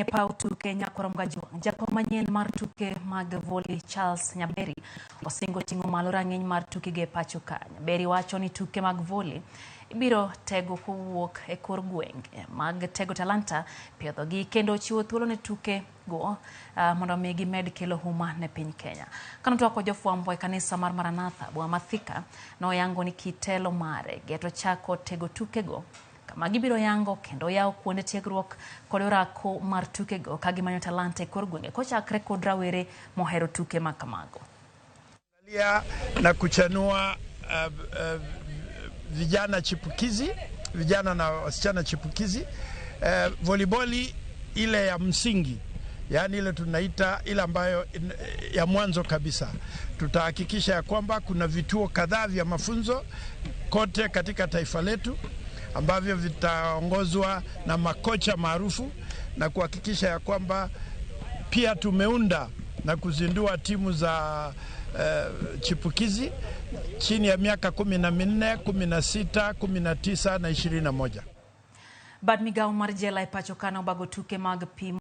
Pau tuke nyakoramgajo jakom manyien mar tuke mag volley Charles Nyaberi osingo ting'o malo rang'iny mar tuke ge pachoka. Nyaberi wacho ni tuke mag volley ibiro tego kowuok e kor gwenge mag tego talanta piedhogi kendo chiwo thuolo ne tuke go mondo mi gimed kelo huma ne piny Kenya. Kano twako jofwambo e kanisa mar Maranatha Bwa Mathika noyango ni kitelo mare geto chako tego tuke go kama gibiro yango kendo yao kuonde tiegruok kod orako mar tuke go kagimanyo talanta e kor gwenge kochakre kod rawere mohero tuke makamago. Na kuchanua vijana chipukizi, vijana na wasichana chipukizi, voliboli ile ya msingi, yani ile tunaita ile ambayo ya mwanzo kabisa. Tutahakikisha ya kwamba kuna vituo kadhaa vya mafunzo kote katika taifa letu ambavyo vitaongozwa na makocha maarufu na kuhakikisha ya kwamba pia tumeunda na kuzindua timu za chipukizi chini ya miaka 14, 16, 19 na 21. Bad migao marjela e pachoka na obago tuke mag pimo